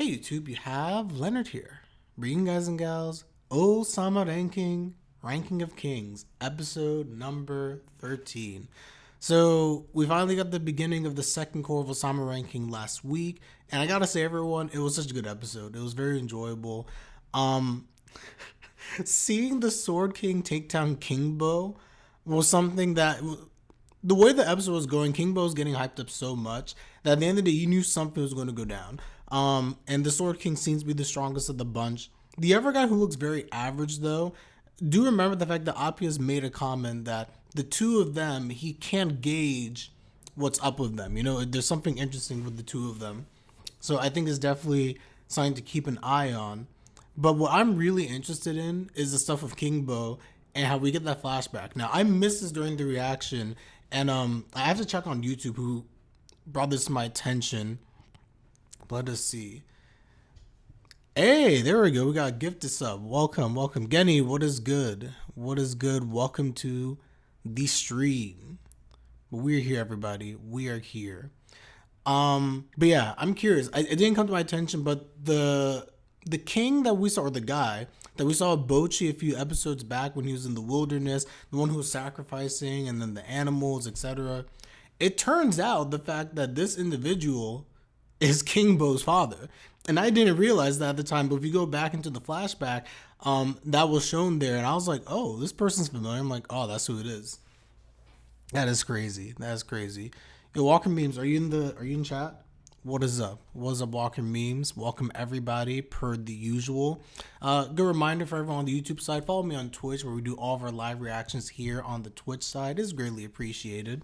Hey YouTube, you have Leonard here, bringing guys and gals Ousama Ranking, Ranking of Kings, episode number 13. So we finally got the beginning of the second core of Ousama Ranking last week, and I gotta say everyone, it was such a good episode. It was very enjoyable. Um, Seeing the Sword King take down King Bo was something that the way the episode was going, King Bo was getting hyped up so much that at the end of the day, you knew something was going to go down. And the Sword King seems to be the strongest of the bunch. The other guy who looks very average, though, do remember the fact that Appeas made a comment that the two of them, he can't gauge what's up with them. You know, there's something interesting with the two of them. So I think it's definitely something to keep an eye on. But what I'm really interested in is the stuff of King Bo and how we get that flashback. Now, I missed this during the reaction, and I have to check on YouTube who brought this to my attention. Let us see. Hey, there we go. We got a gift sub. Welcome, welcome. Genny, what is good? What is good? Welcome to the stream. But we're here, everybody. We are here. But yeah, I'm curious. It didn't come to my attention, but the king that we saw, or the guy that we saw Bojji a few episodes back when he was in the wilderness, the one who was sacrificing, and then the animals, etc. It turns out the fact that this individual is King Bo's father. And I didn't realize that at the time, but if you go back into the flashback, that was shown there, and I was like, oh, this person's familiar. I'm like, oh, that's who it is. That is crazy. That is crazy. Yo, Walker Memes, are you in chat? What is up? What's up, Walker Memes? Welcome everybody per the usual. Good reminder for everyone on the YouTube side, follow me on Twitch where we do all of our live reactions here on the Twitch side. It's greatly appreciated.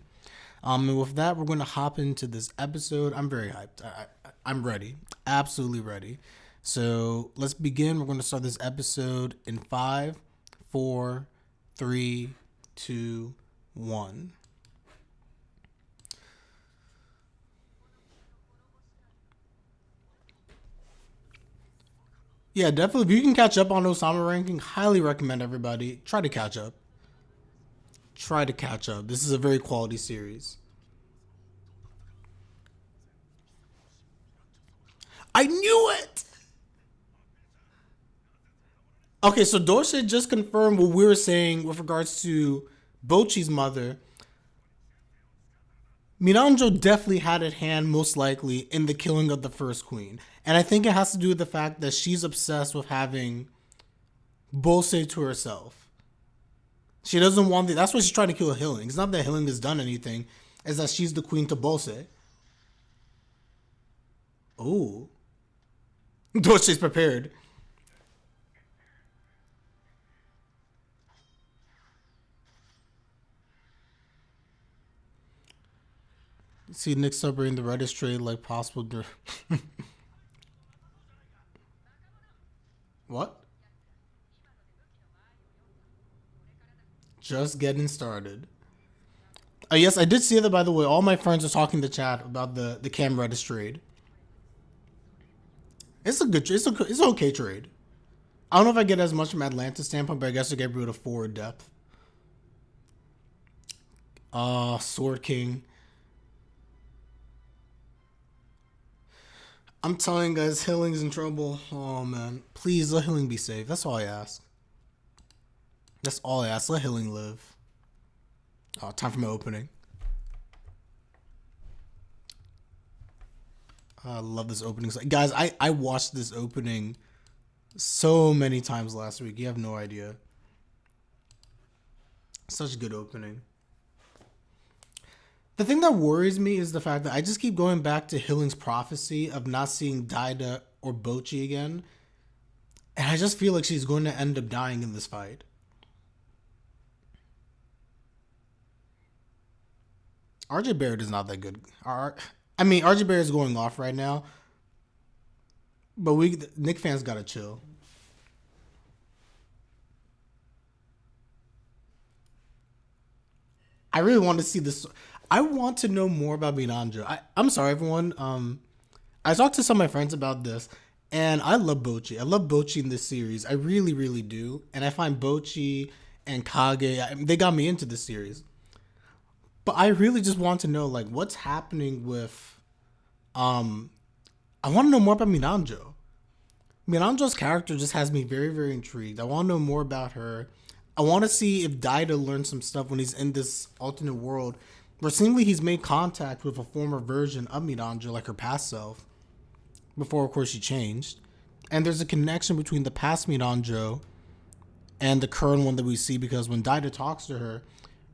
And with that, we're going to hop into this episode. I'm very hyped. I'm ready. Absolutely ready. So let's begin. We're going to start this episode in 5, 4, 3, 2, 1. Yeah, definitely. If you can catch up on Ousama Ranking, highly recommend everybody. Try to catch up. Try to catch up. This is a very quality series. I knew it! Okay, so Dorsey just confirmed what we were saying with regards to Bojji's mother. Miranjo definitely had a hand, most likely, in the killing of the first queen. And I think it has to do with the fact that she's obsessed with having Bosse to herself. She doesn't want that's why she's trying to kill Hiling. It's not that Hiling has done anything, it's that she's the queen to Bosse. Oh. Dorsey's prepared. See Nick celebrating the reddest trade like possible. What? Just getting started. Yes, I did see that, by the way. All my friends are talking to chat about the Cam Redis trade. It's a good, it's an okay trade. I don't know if I get as much from Atlanta's standpoint, but I guess I get rid of forward depth. Sword King. I'm telling you guys, Hiling's in trouble. Oh man, please let Hiling be safe. That's all I ask. That's all I ask. Let Hiling live. Oh, time for my opening. I love this opening. Guys, I watched this opening so many times last week. You have no idea. Such a good opening. The thing that worries me is the fact that I just keep going back to Hilling's prophecy of not seeing Daida or Bojji again. And I just feel like she's going to end up dying in this fight. RJ Barrett is not that good. I mean, RJ Barrett is going off right now. But Nick fans gotta chill. I really want to see this. I want to know more about Miranjo. I'm sorry, everyone. I talked to some of my friends about this, and I love Bojji. I love Bojji in this series. I really, really do. And I find Bojji and Kage, they got me into this series. But I really just want to know, like, what's happening with I want to know more about Miranjo. Miranjo's character just has me very, very intrigued. I want to know more about her. I want to see if Daida learns some stuff when he's in this alternate world, where seemingly he's made contact with a former version of Miranjo, like her past self, before, of course, she changed. And there's a connection between the past Miranjo and the current one that we see, because when Daida talks to her,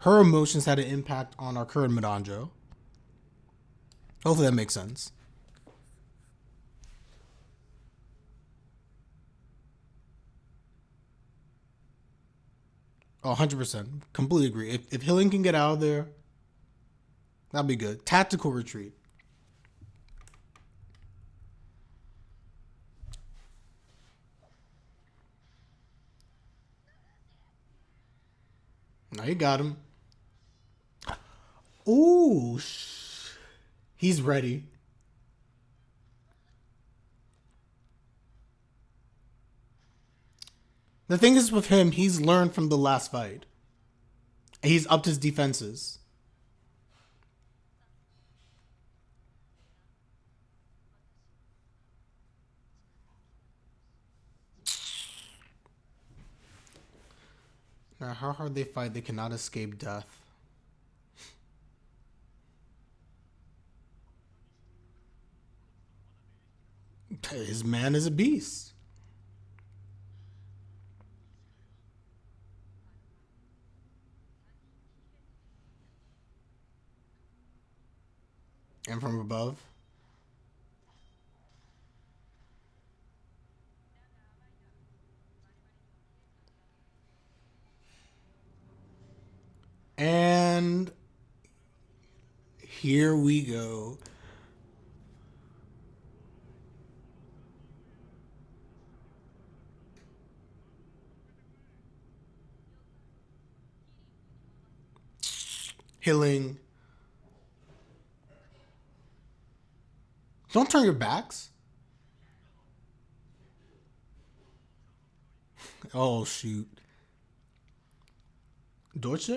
her emotions had an impact on our current Miranjo. Hopefully that makes sense. Oh, 100%. Completely agree. If Hiling can get out of there, that'd be good. Tactical retreat. Now you got him. Ooh, he's ready. The thing is with him, he's learned from the last fight. He's upped his defenses. Now, how hard they fight, they cannot escape death. His man is a beast. And from above. And here we go. Hiling. Don't turn your backs. Oh, shoot. Deutsche?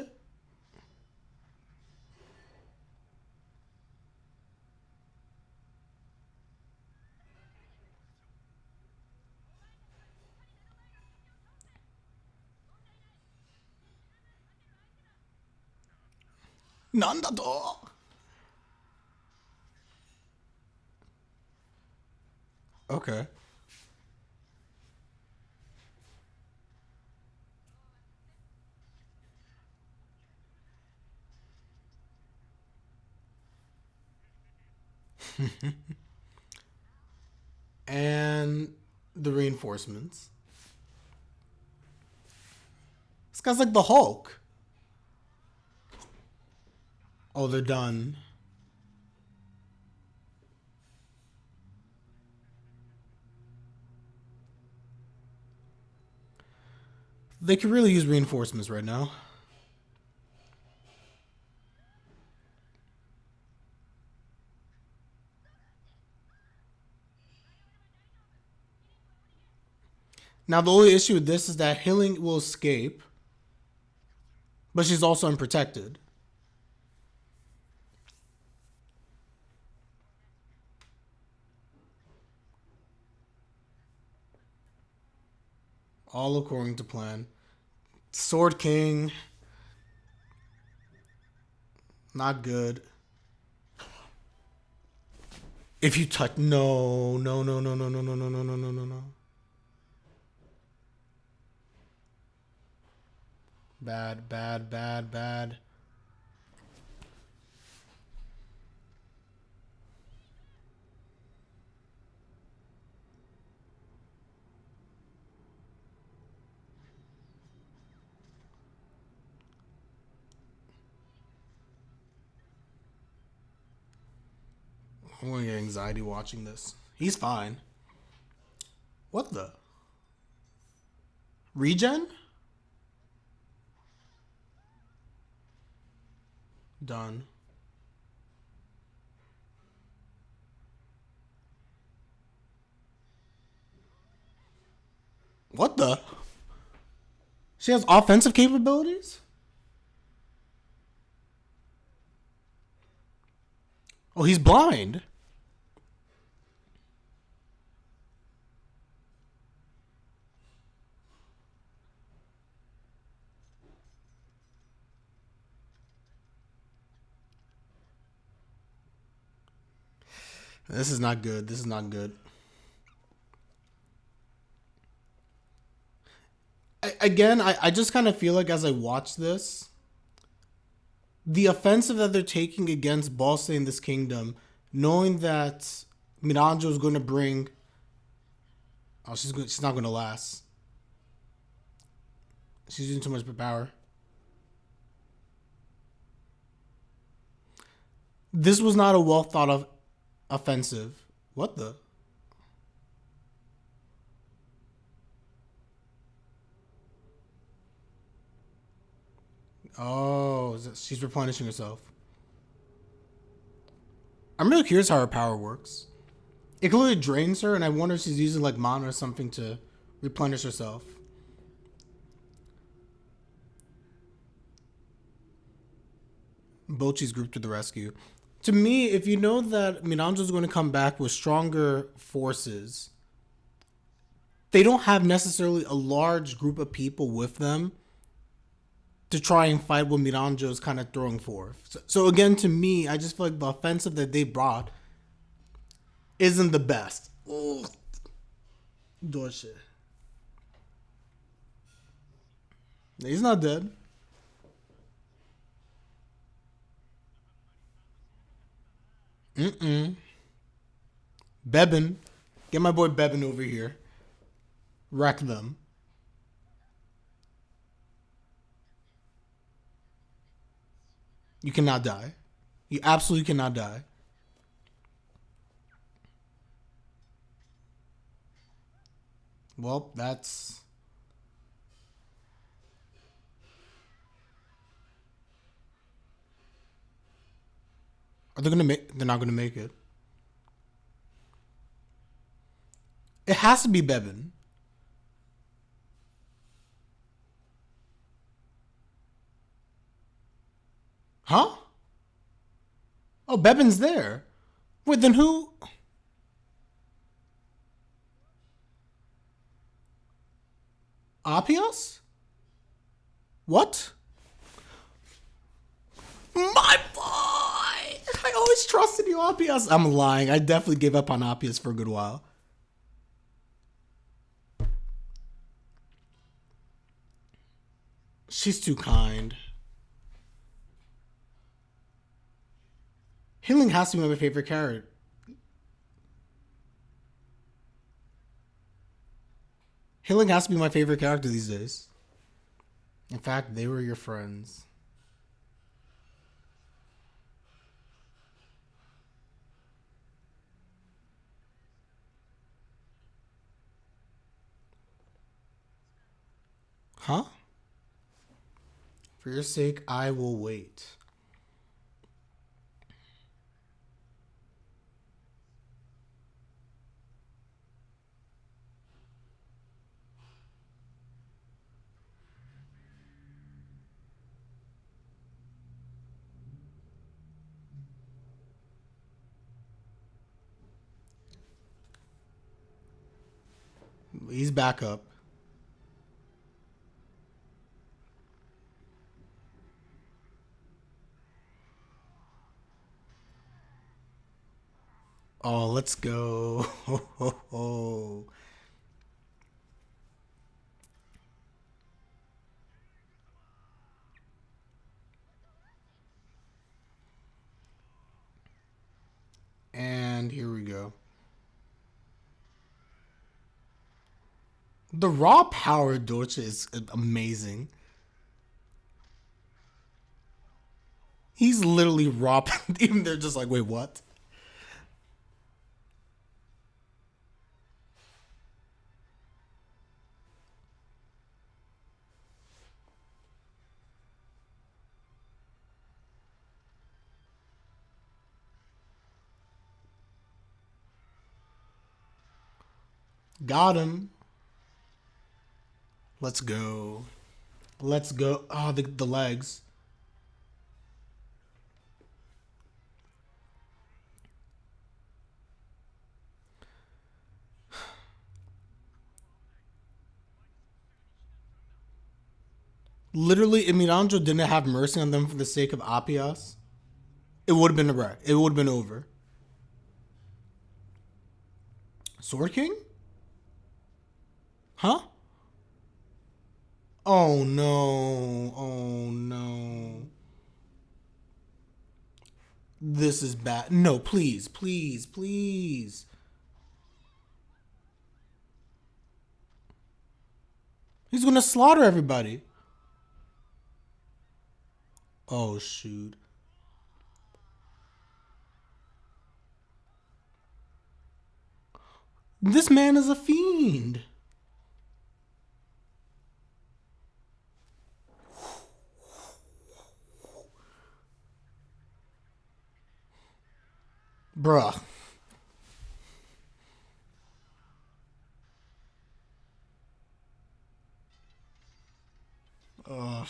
Nandato. Okay. And the reinforcements. This guy's like the Hulk. Oh, they're done. They could really use reinforcements right now. Now, the only issue with this is that Hiling will escape, but she's also unprotected. All according to plan. Sword King. Not good. If you touch... No, no, no, no, no, no, no, no, no, no, no, no, no. Bad, bad, bad, bad. I'm gonna get anxiety watching this. He's fine. What the? Regen? Done. What the? She has offensive capabilities? Oh, he's blind. This is not good. This is not good. I just kind of feel like as I watch this, the offensive that they're taking against Bosse in this kingdom, knowing that Miranjo is going to bring. Oh, she's not going to last. She's using too much power. This was not a well thought of offensive. What the? Oh, she's replenishing herself. I'm really curious how her power works. It clearly drains her, and I wonder if she's using like mana or something to replenish herself. Bojji's group to the rescue. To me, if you know that Miranjo's going to come back with stronger forces, they don't have necessarily a large group of people with them to try and fight what Miranjo is kind of throwing forth. So again, to me, I just feel like the offensive that they brought isn't the best. Ugh. Dorsey. He's not dead. Bebin. Get my boy Bebin over here. Wreck them. You cannot die. You absolutely cannot die. Well, that's. Are they gonna make? They're not gonna make it. It has to be Bebin. Huh? Oh, Bebin's there. Wait, then who? Appeas? What? My boy! I always trusted you, Appeas. I'm lying. I definitely gave up on Appeas for a good while. She's too kind. Hiling has to be my favorite character. Hiling has to be my favorite character these days. In fact, they were your friends. Huh? For your sake, I will wait. He's back up. Oh, let's go. Ho, ho, ho. And here we go. The raw power Dorcha is amazing. He's literally raw. Even they're just like, wait, what? Got him. Let's go. Let's go. Oh, the legs. Literally, if Miranjo didn't have mercy on them for the sake of Appias, it would have been a wreck. It would have been over. Sword King? Huh? Oh no. Oh no. This is bad. No, please, please, please. He's gonna slaughter everybody. Oh shoot. This man is a fiend. Bruh. Ugh.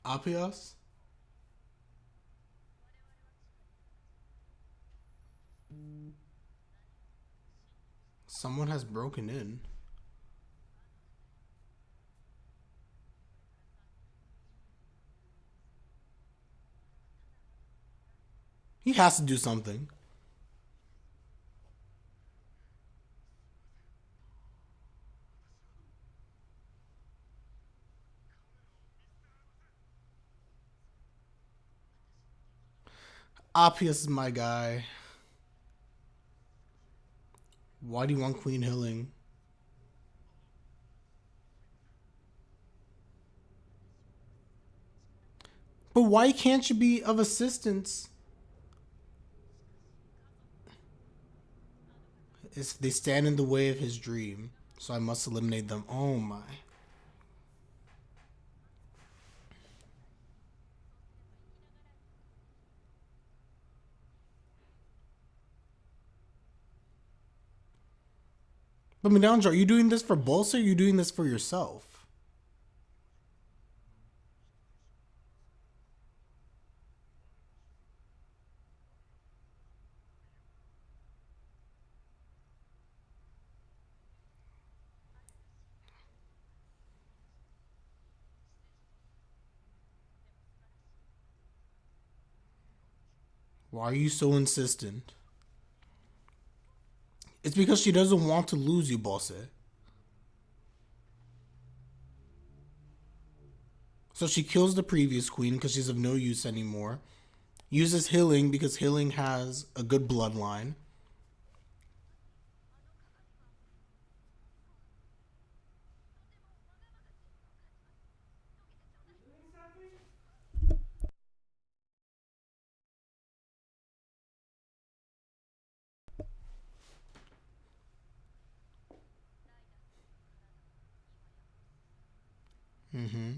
Appeas? Someone has broken in. He has to do something. Appius is my guy. Why do you want Queen Hiling? But why can't you be of assistance? If they stand in the way of his dream, so I must eliminate them. Oh my. But Miranjo, are you doing this for Bosse or are you doing this for yourself? Why are you so insistent? It's because she doesn't want to lose you, Bosse. So she kills the previous queen because she's of no use anymore. Uses Hiling because Hiling has a good bloodline. Mm-hmm.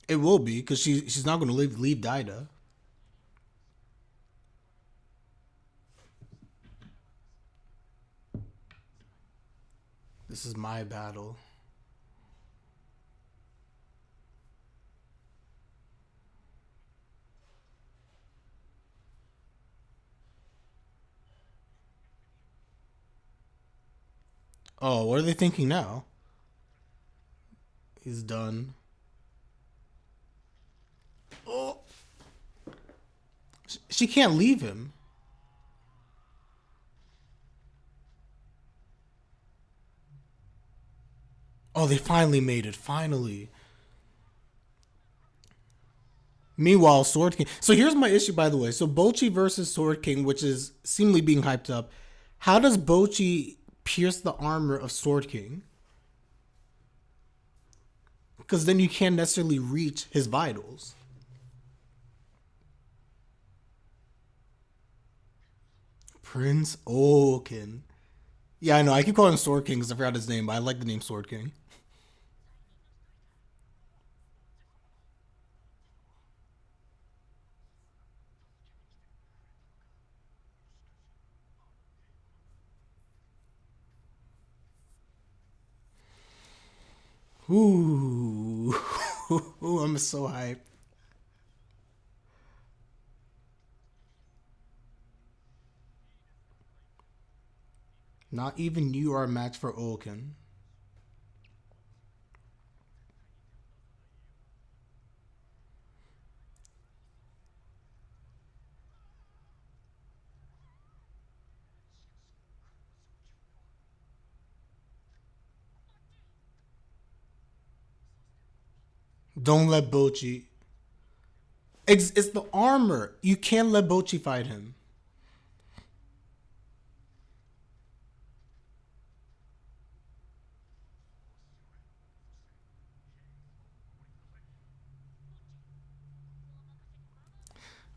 It will be because she's not going to leave Daida. This is my battle. Oh, what are they thinking now? He's done. Oh, she can't leave him. Oh, they finally made it. Finally. Meanwhile, Sword King. So here's my issue, by the way. So Bojji versus Sword King, which is seemingly being hyped up. How does Bojji pierce the armor of Sword King? Because then you can't necessarily reach his vitals. Prince Ouken. Yeah, I know. I keep calling him Sword King because I forgot his name, but I like the name Sword King. Ooh. I'm so hyped. Not even you are a match for Ouken. Don't let Bojji. It's the armor. You can't let Bojji fight him.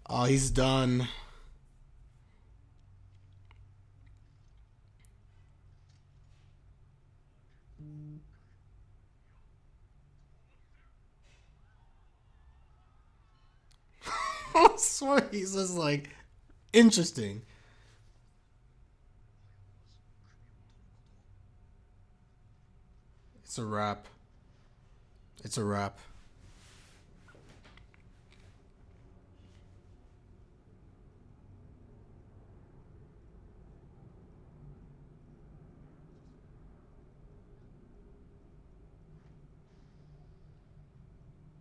Oh, he's done. I swear he's just like interesting. It's a wrap. It's a wrap.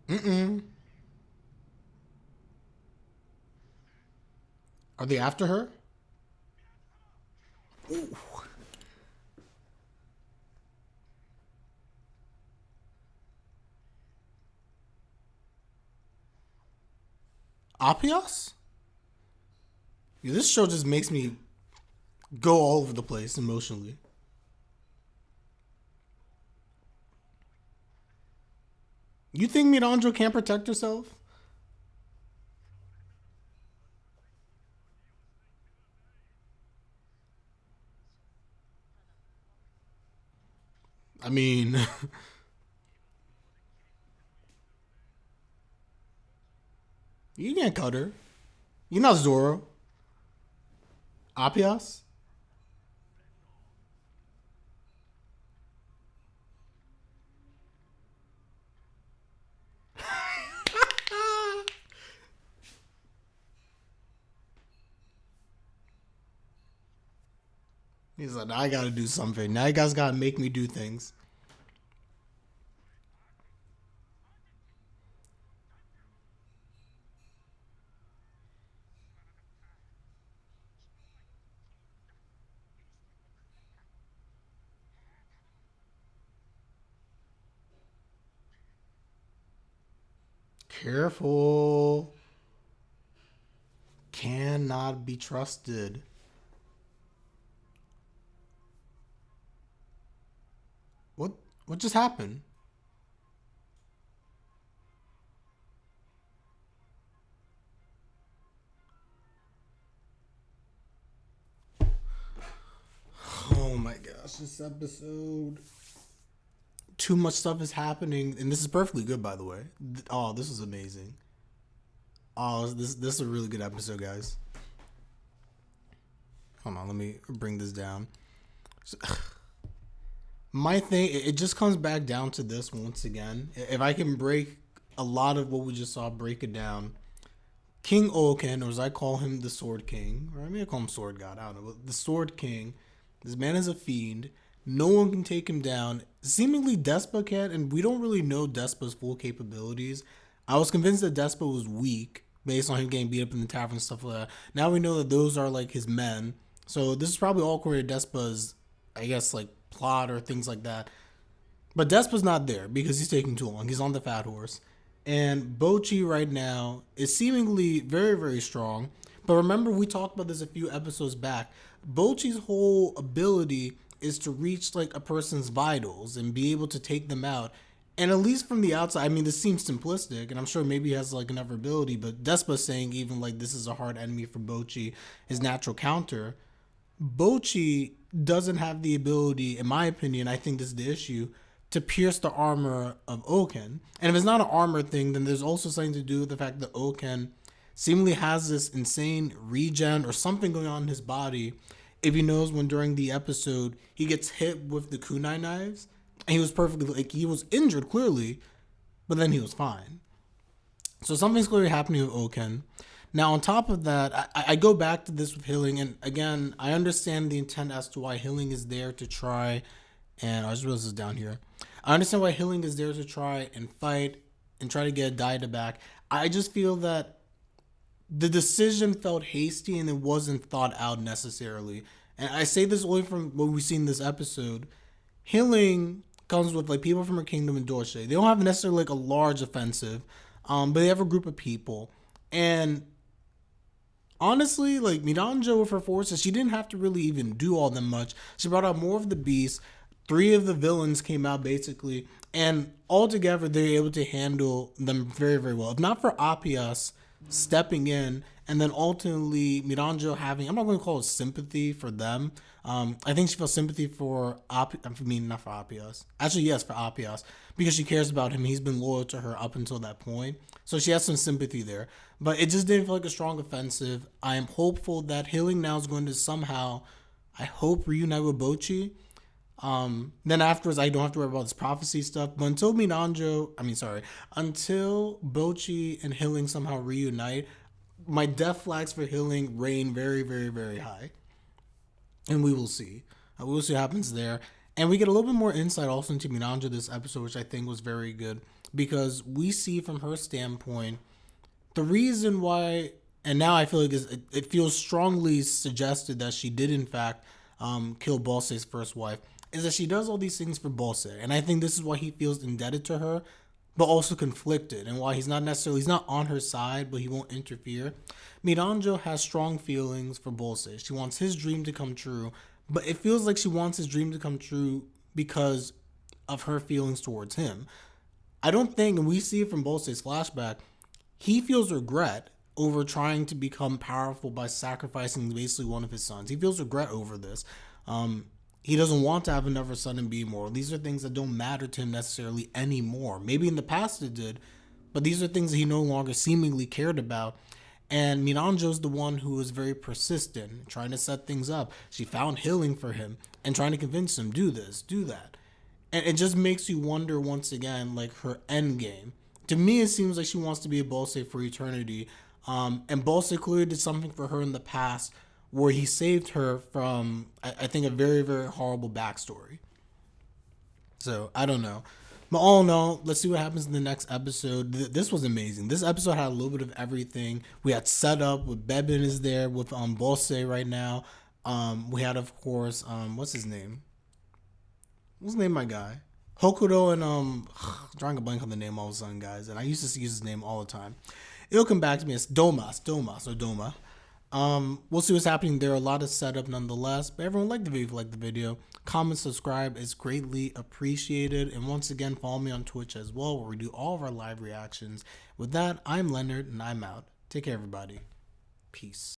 Mm-mm. Are they after her? Ooh. Appeas? Yeah, this show just makes me go all over the place emotionally. You think Miranjo can't protect herself? I mean, you can't cut her. You're not Zoro. Appias? He's like, I gotta do something. Now you guys gotta make me do things. Careful. Cannot be trusted. What what just happened? Oh my gosh, this episode. Too much stuff is happening, and this is perfectly good, by the way. Oh, this is amazing. Oh, this is a really good episode, guys. Hold on, let me bring this down. So, my thing, it just comes back down to this once again. If I can break a lot of what we just saw, break it down. King Ouken, or as I call him, the Sword King, or I mean I call him Sword God. I don't know, but the Sword King. This man is a fiend. No one can take him down. Seemingly Despa can, and we don't really know Despa's full capabilities. I was convinced that Despa was weak based on him getting beat up in the tavern and stuff like that. Now we know that those are like his men. So this is probably all according to Despa's, I guess, like plot or things like that. But Despa's not there because he's taking too long. He's on the fat horse. And Bojji right now is seemingly very, very strong. But remember, we talked about this a few episodes back. Bojji's whole ability is to reach like a person's vitals and be able to take them out. And at least from the outside, I mean, this seems simplistic, and I'm sure maybe he has like another ability, but Despa saying even like this is a hard enemy for Bojji, his natural counter. Bojji doesn't have the ability, in my opinion, I think this is the issue, to pierce the armor of Ouken. And if it's not an armor thing, then there's also something to do with the fact that Ouken seemingly has this insane regen or something going on in his body. If he knows when during the episode he gets hit with the kunai knives, and he was perfectly, like, he was injured clearly, but then he was fine. So something's clearly happening with Ouken. Now, on top of that, I go back to this with Hiling, and again, I understand the intent as to why Hiling is there to try, and I just realized this is down here. I understand why Hiling is there to try and fight and try to get Daida back. I just feel that the decision felt hasty and it wasn't thought out necessarily. And I say this only from what we've seen in this episode. Hiling comes with like people from her kingdom and Dorshe. They don't have necessarily like a large offensive, but they have a group of people. And honestly, like Miranjo with her forces, she didn't have to really even do all that much. She brought out more of the beasts. 3 of the villains came out basically, and altogether they were able to handle them very, very well. If not for Appeas stepping in and then ultimately Miranjo having, I'm not going to call it sympathy for them. I think she felt sympathy for not for Appeas. Actually, yes, for Appeas, because she cares about him. He's been loyal to her up until that point. So she has some sympathy there. But it just didn't feel like a strong offensive. I am hopeful that Hiling now is going to somehow, I hope, reunite with Bojji. Then afterwards, I don't have to worry about this prophecy stuff. But until until Bojji and Hiling somehow reunite, my death flags for Hiling reign very, very, very high. And we will see. We will see what happens there. And we get a little bit more insight also into Miranjo this episode, which I think was very good. Because we see from her standpoint, the reason why, and now I feel like it feels strongly suggested that she did in fact kill Bosse's first wife, is that she does all these things for Bosse. And I think this is why he feels indebted to her, but also conflicted, and why he's not on her side, but he won't interfere. Miranjo has strong feelings for Bosse. She wants his dream to come true, but it feels like she wants his dream to come true because of her feelings towards him. I don't think, and we see it from Bosse's flashback, he feels regret over trying to become powerful by sacrificing basically one of his sons. He feels regret over this. He doesn't want to have another son and be immortal. These are things that don't matter to him necessarily anymore. Maybe in the past it did, but these are things that he no longer seemingly cared about. And Miranjo's the one who is very persistent, trying to set things up. She found Hiling for him and trying to convince him, do this, do that. And it just makes you wonder once again, like her end game. To me, it seems like she wants to be a Bosse for eternity. And Bosse clearly did something for her in the past where he saved her from, I think, a very, very horrible backstory. So, I don't know. But all in all, let's see what happens in the next episode. This was amazing. This episode had a little bit of everything. We had setup with Bebin is there with Bosse right now. We had, of course, what's his name? What's the name of my guy? Hokuro and I'm drawing a blank on the name all of a sudden, guys. And I used to use his name all the time. It'll come back to me. It's Domas or Doma. We'll see what's happening there. A lot of setup nonetheless. But everyone, like the video if you like the video. Comment, subscribe is greatly appreciated. And once again, follow me on Twitch as well, where we do all of our live reactions. With that, I'm Leonard and I'm out. Take care, everybody. Peace.